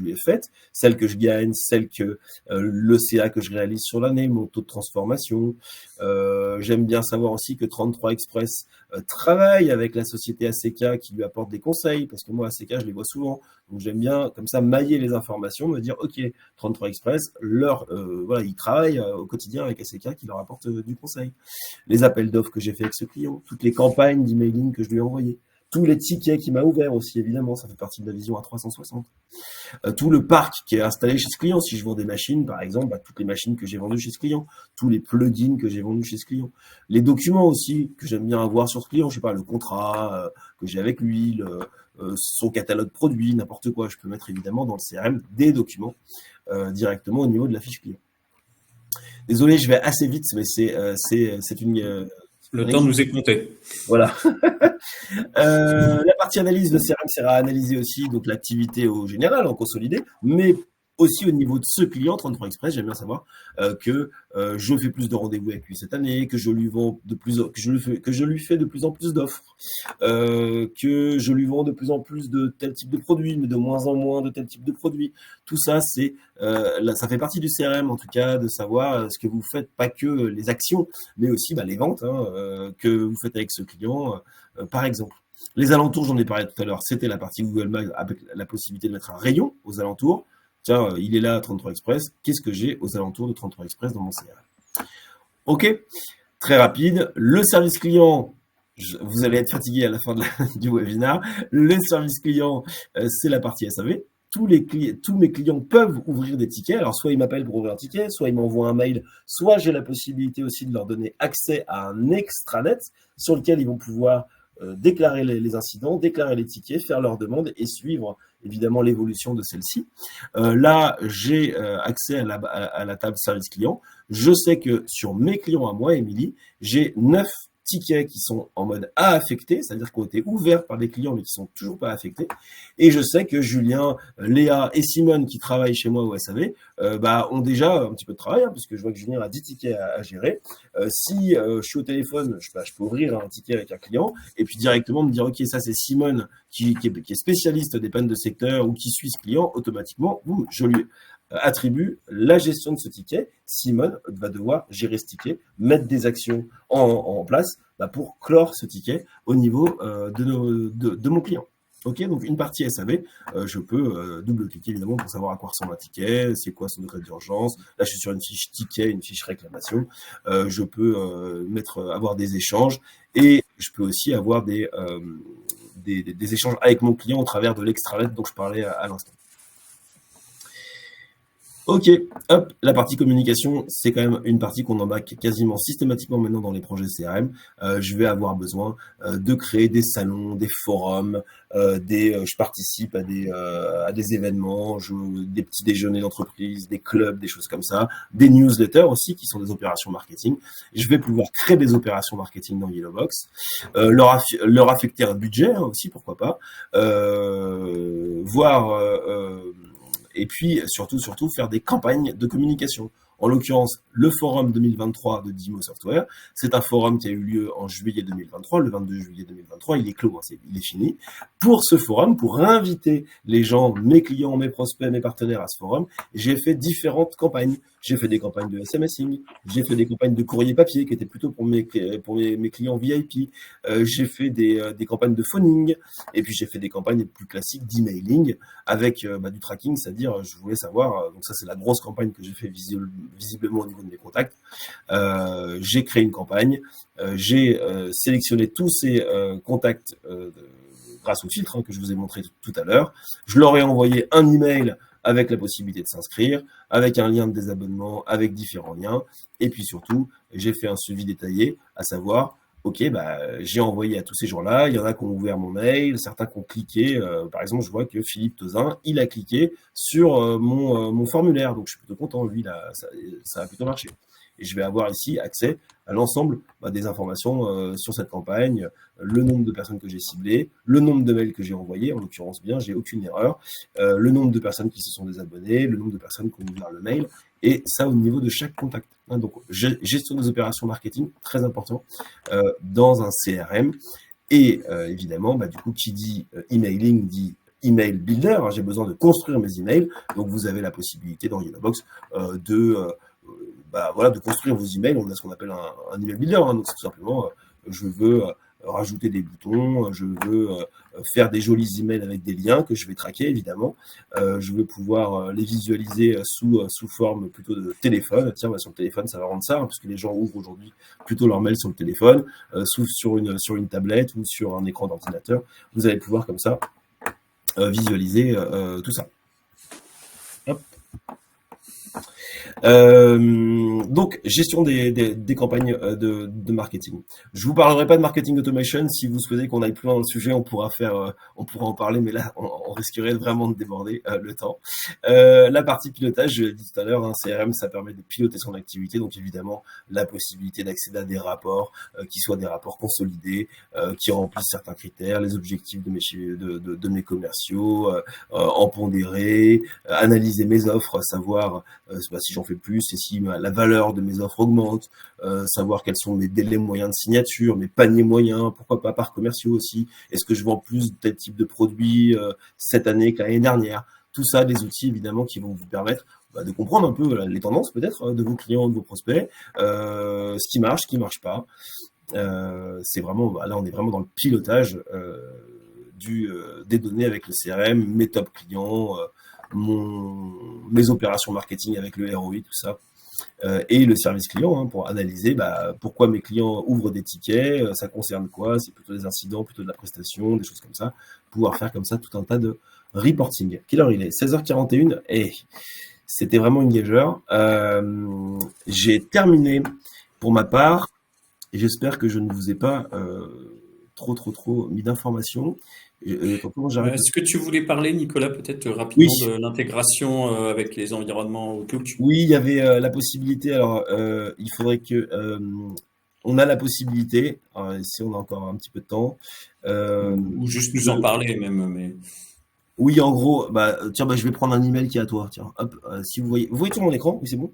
lui ai faites, celles que je gagne, celles que le CA que je réalise sur l'année, mon taux de transformation. J'aime bien savoir aussi que 33 Express travaille avec la société ACK qui lui apporte des conseils, parce que moi ACK je les vois souvent, donc j'aime bien comme ça mailler les informations, me dire ok, 33 Express, ils travaillent au quotidien avec ACK qui leur apporte du conseil. Les appels d'offres que j'ai fait avec ce client, toutes les campagnes d'emailing que je lui ai envoyées, tous les tickets qu'il m'a ouverts aussi, évidemment, ça fait partie de la vision à 360. Tout le parc qui est installé chez ce client. Si je vends des machines, par exemple, bah, toutes les machines que j'ai vendues chez ce client, tous les plugins que j'ai vendus chez ce client, les documents aussi que j'aime bien avoir sur ce client, je sais pas, le contrat que j'ai avec lui, son catalogue produit, n'importe quoi. Je peux mettre évidemment dans le CRM des documents directement au niveau de la fiche client. Désolé, je vais assez vite, mais c'est une Le temps nous est compté. voilà. La partie analyse, le CRM sert à analyser aussi donc l'activité au général, en consolidé, mais aussi au niveau de ce client, 33 Express, j'aime bien savoir que je fais plus de rendez-vous avec lui cette année, que je lui vends que je lui fais de plus en plus d'offres, que je lui vends de plus en plus de tel type de produit, mais de moins en moins de tel type de produit. Tout ça, ça fait partie du CRM en tout cas, de savoir ce que vous faites, pas que les actions, mais aussi les ventes que vous faites avec ce client, par exemple. Les alentours, j'en ai parlé tout à l'heure, c'était la partie Google Maps avec la possibilité de mettre un rayon aux alentours. Tiens, il est là, 33 Express. Qu'est-ce que j'ai aux alentours de 33 Express dans mon CRM? Ok, très rapide. Le service client, vous allez être fatigué à la fin du webinaire. Le service client, c'est la partie SAV. Tous mes clients peuvent ouvrir des tickets. Alors, soit ils m'appellent pour ouvrir un ticket, soit ils m'envoient un mail, soit j'ai la possibilité aussi de leur donner accès à un extranet sur lequel ils vont pouvoir déclarer les incidents, déclarer les tickets, faire leurs demandes et suivre évidemment l'évolution de celle-ci. Là, j'ai accès à la table service client. Je sais que sur mes clients à moi, Émilie, j'ai 9 tickets qui sont en mode à affecter, c'est-à-dire qui ont été ouverts par des clients mais qui sont toujours pas affectés. Et je sais que Julien, Léa et Simone qui travaillent chez moi au SAV ont déjà un petit peu de travail, puisque je vois que Julien a 10 tickets à gérer. Si je suis au téléphone, je peux ouvrir un ticket avec un client et puis directement me dire ok, ça c'est Simone qui est spécialiste des pannes de secteur ou qui suit ce client, automatiquement, je lui attribue la gestion de ce ticket. Simone va devoir gérer ce ticket, mettre des actions en place pour clore ce ticket au niveau de mon client. Ok, donc une partie SAV, je peux double-cliquer évidemment pour savoir à quoi ressemble un ticket, c'est quoi son degré d'urgence. Là, je suis sur une fiche ticket, une fiche réclamation. Je peux avoir des échanges et je peux aussi avoir des échanges avec mon client au travers de l'extranet dont je parlais à l'instant. Ok, hop, la partie communication, c'est quand même une partie qu'on embarque quasiment systématiquement maintenant dans les projets CRM. Je vais avoir besoin de créer des salons, des forums, je participe à des événements, des petits déjeuners d'entreprise, des clubs, des choses comme ça, des newsletters aussi qui sont des opérations marketing. Je vais pouvoir créer des opérations marketing dans Yellowbox, leur affecter un budget aussi, pourquoi pas, et puis surtout faire des campagnes de communication. En l'occurrence, le forum 2023 de Dimo Software, c'est un forum qui a eu lieu en juillet 2023, le 22 juillet 2023, il est clos, il est fini. Pour ce forum, pour inviter les gens, mes clients, mes prospects, mes partenaires à ce forum, j'ai fait différentes campagnes. J'ai fait des campagnes de SMSing, j'ai fait des campagnes de courrier papier qui étaient plutôt pour mes clients VIP, j'ai fait des campagnes de phoning, et puis j'ai fait des campagnes plus classiques d'emailing avec du tracking, c'est-à-dire je voulais savoir, donc ça c'est la grosse campagne que j'ai fait visiblement au niveau de mes contacts. J'ai créé une campagne, j'ai sélectionné tous ces contacts grâce au filtre que je vous ai montré tout à l'heure. Je leur ai envoyé un email avec la possibilité de s'inscrire, avec un lien de désabonnement, avec différents liens. Et puis surtout, j'ai fait un suivi détaillé, à savoir, ok, j'ai envoyé à tous ces gens-là, il y en a qui ont ouvert mon mail, certains qui ont cliqué. Par exemple, je vois que Philippe Tozin, il a cliqué sur mon formulaire. Donc, je suis plutôt content. Lui, là, ça a plutôt marché. Et je vais avoir ici accès à l'ensemble des informations sur cette campagne, le nombre de personnes que j'ai ciblées, le nombre de mails que j'ai envoyés, en l'occurrence bien, j'ai aucune erreur, le nombre de personnes qui se sont désabonnées, le nombre de personnes qui ont ouvert le mail, et ça au niveau de chaque contact. Donc, gestion des opérations marketing, très important dans un CRM. Et évidemment, du coup, qui dit emailing dit email builder. J'ai besoin de construire mes emails. Donc, vous avez la possibilité dans Yellowbox de construire vos emails. On a ce qu'on appelle un email builder. Donc, c'est tout simplement, je veux rajouter des boutons, je veux faire des jolis emails avec des liens que je vais traquer évidemment. Je veux pouvoir les visualiser sous forme plutôt de téléphone. Tiens, sur le téléphone, ça va rendre ça, parce que les gens ouvrent aujourd'hui plutôt leur mail sur le téléphone, sur une tablette ou sur un écran d'ordinateur. Vous allez pouvoir comme ça visualiser tout ça. Hop. Donc, gestion des campagnes de marketing. Je vous parlerai pas de marketing automation. Si vous souhaitez qu'on aille plus loin dans le sujet, on pourra en parler, mais là, on risquerait vraiment de déborder le temps. La partie pilotage, je l'ai dit tout à l'heure, CRM, ça permet de piloter son activité. Donc, évidemment, la possibilité d'accéder à des rapports qui soient des rapports consolidés, qui remplissent certains critères, les objectifs de mes commerciaux, en pondéré, analyser mes offres, savoir si j'en fais plus et si la valeur de mes offres augmente, savoir quels sont mes délais moyens de signature, mes paniers moyens, pourquoi pas par commerciaux aussi, est-ce que je vends plus de tel type de produit cette année que l'année dernière. Tout ça, des outils évidemment qui vont vous permettre de comprendre un peu les tendances peut-être de vos clients, de vos prospects, ce qui marche pas. C'est vraiment, là on est vraiment dans le pilotage des données avec le CRM, mes top clients, mes opérations marketing avec le ROI, tout ça, et le service client pour analyser pourquoi mes clients ouvrent des tickets, ça concerne quoi, c'est plutôt des incidents, plutôt de la prestation, des choses comme ça, pouvoir faire comme ça tout un tas de reporting. Quelle heure il est? 16h41, et c'était vraiment une gageure. J'ai terminé pour ma part, et j'espère que je ne vous ai pas trop mis d'informations. Est-ce que tu voulais parler, Nicolas, peut-être rapidement Oui. de l'intégration avec les environnements Outlook? Oui, il y avait la possibilité. Alors, il faudrait que on a la possibilité, si on a encore un petit peu de temps, ou juste nous en parler même. Mais... Oui, en gros, tiens, je vais prendre un email qui est à toi. Tiens, hop, si vous voyez sur mon écran, oui, c'est bon.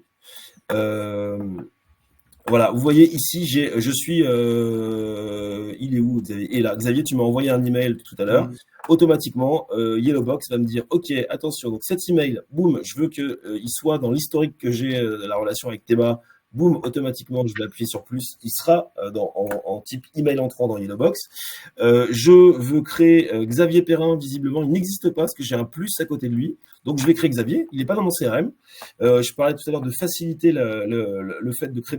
Voilà, vous voyez ici, je suis, il est où Xavier? Et là, Xavier, tu m'as envoyé un email tout à l'heure. Automatiquement, Yellowbox va me dire, OK, attention, donc cet email, boum, je veux qu'il soit dans l'historique que j'ai de la relation avec Théma. Boum, automatiquement, je vais appuyer sur plus. Il sera en type email entrant dans Yellowbox. Je veux créer Xavier Perrin. Visiblement, il n'existe pas parce que j'ai un plus à côté de lui. Donc, je vais créer Xavier. Il n'est pas dans mon CRM. Je parlais tout à l'heure de faciliter le fait de créer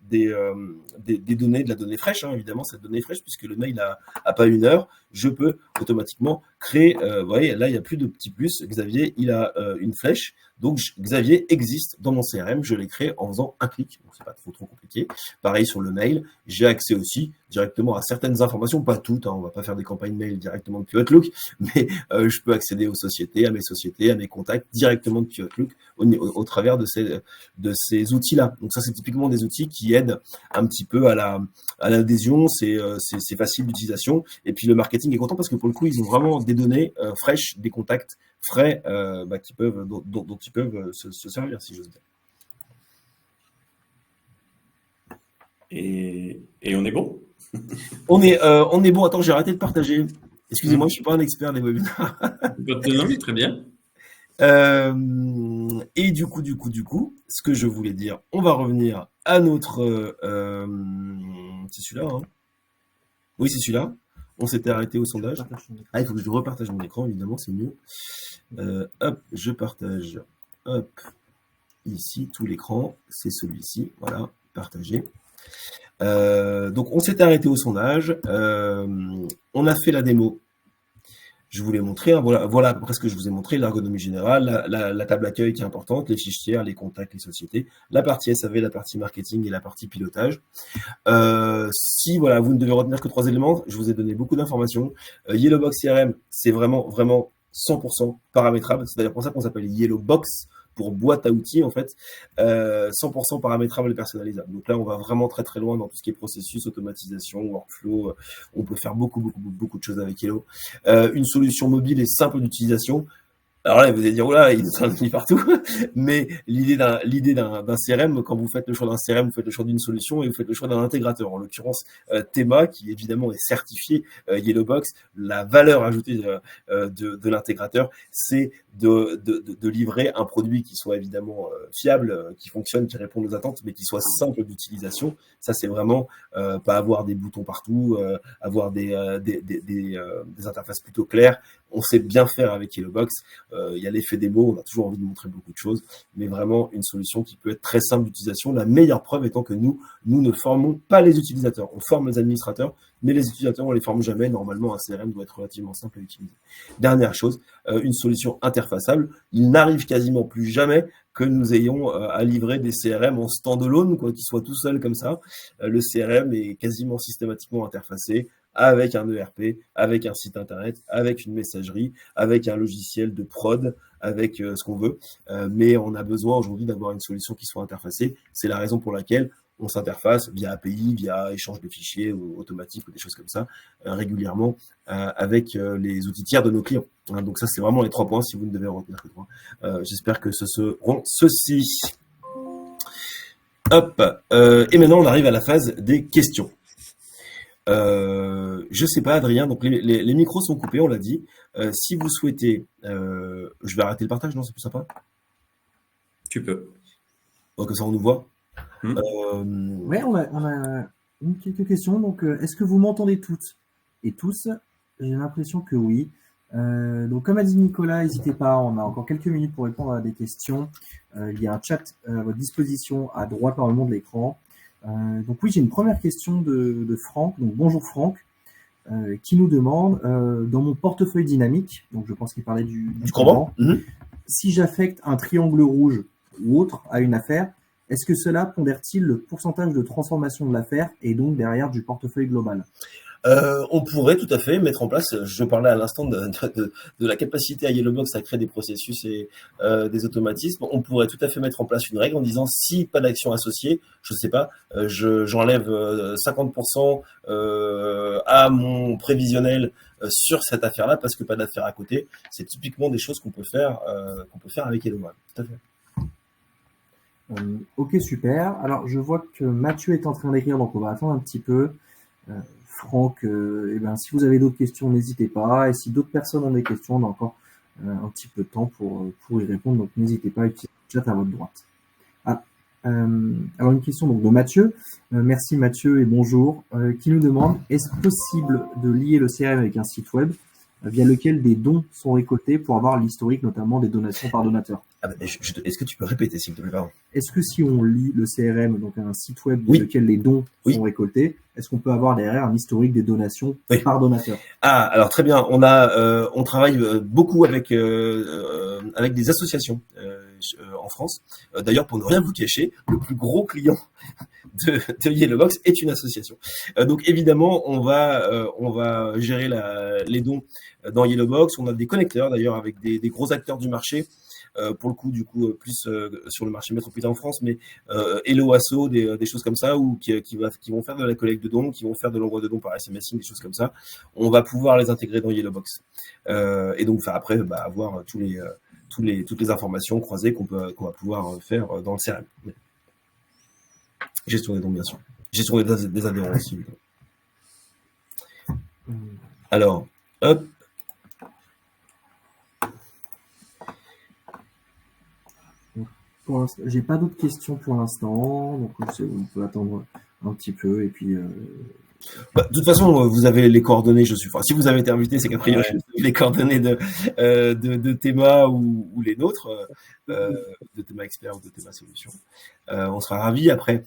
des données, de la donnée fraîche, évidemment, cette donnée fraîche, puisque le mail a pas une heure. Je peux automatiquement créer, vous voyez, là, il n'y a plus de petit plus. Xavier, il a une flèche. Donc, Xavier existe dans mon CRM. Je l'ai créé en faisant un clic. Donc, c'est pas trop compliqué. Pareil sur le mail. J'ai accès aussi directement à certaines informations, pas toutes. On va pas faire des campagnes mail directement depuis Outlook, mais je peux accéder aux sociétés, à mes contacts directement depuis Outlook au travers de ces outils-là. Donc, ça, c'est typiquement des outils qui aident un petit peu à l'adhésion. C'est facile d'utilisation. Et puis, le marketing est content parce que pour le coup, ils ont vraiment des données fraîches, des contacts frais dont ils peuvent se servir, si j'ose dire. Et on est bon? On est bon. Attends, j'ai arrêté de partager. Excusez-moi, je suis pas un expert des webinaires. Non, mais très bien. Et du coup, ce que je voulais dire, on va revenir à notre... c'est celui-là, hein? Oui, c'est celui-là. On s'était arrêté au sondage. Il faut que je repartage mon écran, évidemment, c'est mieux. Hop, je partage. Hop, ici, tout l'écran. C'est celui-ci. Voilà, partagé. Donc, on s'était arrêté au sondage. On a fait la démo. Je vous l'ai montré. Voilà à peu près ce que je vous ai montré. L'ergonomie générale, la table accueil qui est importante, les fichiers, les contacts, les sociétés, la partie SAV, la partie marketing et la partie pilotage. Si vous ne devez retenir que 3 éléments, je vous ai donné beaucoup d'informations. Yellowbox CRM, c'est vraiment 100% paramétrable. C'est d'ailleurs pour ça qu'on s'appelle Yellowbox, pour boîte à outils en fait, 100% paramétrable et personnalisable. Donc là, on va vraiment très loin dans tout ce qui est processus, automatisation, workflow. On peut faire beaucoup de choses avec Yellow. Une solution mobile et simple d'utilisation. Alors là, vous allez dire, oula, ils sont mis partout. Mais l'idée d'un CRM, quand vous faites le choix d'un CRM, vous faites le choix d'une solution et vous faites le choix d'un intégrateur. En l'occurrence, Thema, qui évidemment est certifié Yellowbox. La valeur ajoutée de l'intégrateur, c'est de livrer un produit qui soit évidemment fiable, qui fonctionne, qui réponde aux attentes, mais qui soit simple d'utilisation. Ça, c'est vraiment pas avoir des boutons partout, avoir des interfaces plutôt claires. On sait bien faire avec Yellowbox. Il y a l'effet démo, on a toujours envie de montrer beaucoup de choses, mais vraiment une solution qui peut être très simple d'utilisation. La meilleure preuve étant que nous ne formons pas les utilisateurs. On forme les administrateurs, mais les utilisateurs, on les forme jamais. Normalement, un CRM doit être relativement simple à utiliser. Dernière chose, une solution interfaçable. Il n'arrive quasiment plus jamais que nous ayons à livrer des CRM en standalone, qui soient tout seuls comme ça. Le CRM est quasiment systématiquement interfacé avec un ERP, avec un site internet, avec une messagerie, avec un logiciel de prod, avec ce qu'on veut. Mais on a besoin aujourd'hui d'avoir une solution qui soit interfacée. C'est la raison pour laquelle on s'interface via API, via échange de fichiers automatiques ou des choses comme ça, régulièrement avec les outils tiers de nos clients. Donc ça, c'est vraiment les 3 points, si vous ne devez en retenir que 3. J'espère que ce seront ceux-ci. Hop. Et maintenant, on arrive à la phase des questions. Je sais pas, Adrien, donc les micros sont coupés, on l'a dit. Si vous souhaitez, je vais arrêter le partage, non, c'est plus sympa. Tu peux. Donc ça, on nous voit. Ouais, on a quelques questions. Donc, est-ce que vous m'entendez toutes et tous? J'ai l'impression que oui. Donc, comme a dit Nicolas, n'hésitez pas, on a encore quelques minutes pour répondre à des questions. Il y a un chat à votre disposition à droite normalement de l'écran. Donc oui, j'ai une première question de Franck. Donc bonjour Franck, qui nous demande dans mon portefeuille dynamique, donc je pense qu'il parlait du Kanban, si j'affecte un triangle rouge ou autre à une affaire, est-ce que cela pondère-t-il le pourcentage de transformation de l'affaire et donc derrière du portefeuille global? On pourrait tout à fait mettre en place, je parlais à l'instant de la capacité à Yellowbox à créer des processus et des automatismes. On pourrait tout à fait mettre en place une règle en disant si pas d'action associée, je sais pas, j'enlève 50% à mon prévisionnel sur cette affaire-là parce que pas d'affaire à côté. C'est typiquement des choses qu'on peut faire avec Yellowbox. Tout à fait. Ok, super. Alors, je vois que Mathieu est en train d'écrire, donc on va attendre un petit peu. Franck, si vous avez d'autres questions, n'hésitez pas. Et si d'autres personnes ont des questions, on a encore un petit peu de temps pour y répondre. Donc, n'hésitez pas à utiliser le chat à votre droite. Alors, une question donc, de Mathieu. Merci Mathieu et bonjour. Qui nous demande, est-ce possible de lier le CRM avec un site web via lequel des dons sont récoltés pour avoir l'historique notamment des donations par donateur? Est-ce que tu peux répéter s'il te plaît? Est-ce que si on lit le CRM, donc un site web via lequel les dons sont récoltés, est-ce qu'on peut avoir derrière un historique des donations par donateur? Alors très bien. On travaille beaucoup avec des associations en France. D'ailleurs, pour ne rien vous cacher, le plus gros client de Yellowbox est une association. Donc évidemment, on va gérer les dons dans Yellowbox. On a des connecteurs d'ailleurs avec des gros acteurs du marché. Pour le coup, plus sur le marché métropolitain en France, mais Hello Asso, des choses comme ça, ou qui vont faire de la collecte de dons, qui vont faire de l'envoi de dons par SMS, des choses comme ça. On va pouvoir les intégrer dans Yellowbox. Et donc, après, avoir toutes les informations croisées qu'on va pouvoir faire dans le CRM. Gestion des dons, bien sûr. Gestion des adhérents aussi. Alors, hop. J'ai pas d'autres questions pour l'instant, donc on peut attendre un petit peu et puis. De toute façon, vous avez les coordonnées, si vous avez été invité, c'est qu'a priori les coordonnées de Thema ou les nôtres, de Thema Expert ou de Thema Solutions. On sera ravis. Après,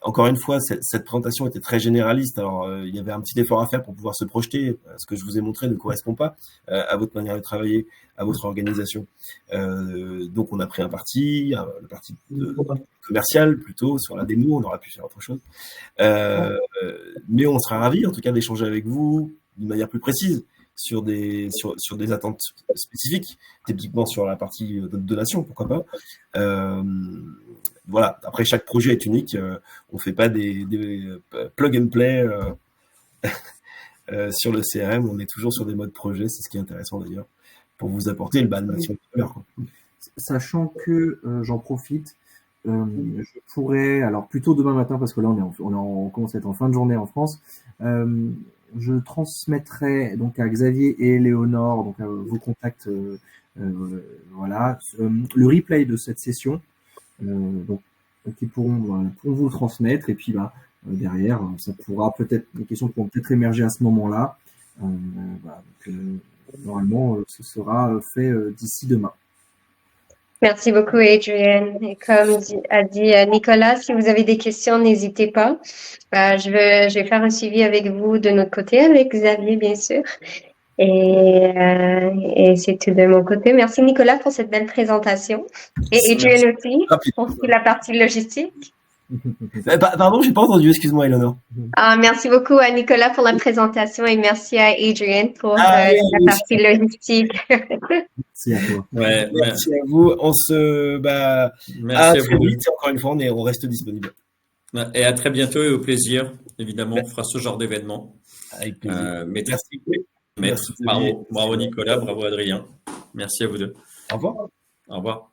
encore une fois, cette présentation était très généraliste. Alors, il y avait un petit effort à faire pour pouvoir se projeter. Ce que je vous ai montré ne correspond pas à votre manière de travailler, à votre organisation. Donc, on a pris un parti, le parti commercial plutôt, sur la démo. On aurait pu faire autre chose. Mais on sera ravis, en tout cas, d'échanger avec vous d'une manière plus précise sur des attentes spécifiques, typiquement sur la partie de donation, pourquoi pas. Voilà. Après, chaque projet est unique. On fait pas des plug and play sur le CRM. On est toujours sur des modes projet. C'est ce qui est intéressant d'ailleurs pour vous apporter le maximum de valeur, quoi. Sachant que j'en profite, je pourrais, alors plutôt demain matin, parce que là on commence à être en fin de journée en France, je transmettrai donc à Xavier et Léonore, donc à vos contacts, voilà, le replay de cette session, donc qui pourront vous le transmettre, et puis derrière, ça pourra peut-être, les questions pourront peut-être émerger à ce moment-là. Voilà, donc, normalement, ce sera fait d'ici demain. Merci beaucoup, Adrian. Et comme a dit Nicolas, si vous avez des questions, n'hésitez pas. Je vais faire un suivi avec vous de notre côté, avec Xavier, bien sûr. Et c'est tout de mon côté. Merci, Nicolas, pour cette belle présentation. Et Adrian aussi, pour la partie logistique. Pardon, j'ai pas entendu, excuse-moi, Eleonore. Merci beaucoup à Nicolas pour la présentation et merci à Adrian pour la partie logistique. Merci à toi. Ouais, merci à vous. On se merci à très vite. Encore une fois, on reste disponible. Et à très bientôt et au plaisir. Évidemment, on fera ce genre d'événement. Avec plaisir. Merci. Merci, Bravo Nicolas, bravo Adrien. Merci à vous deux. Au revoir. Au revoir.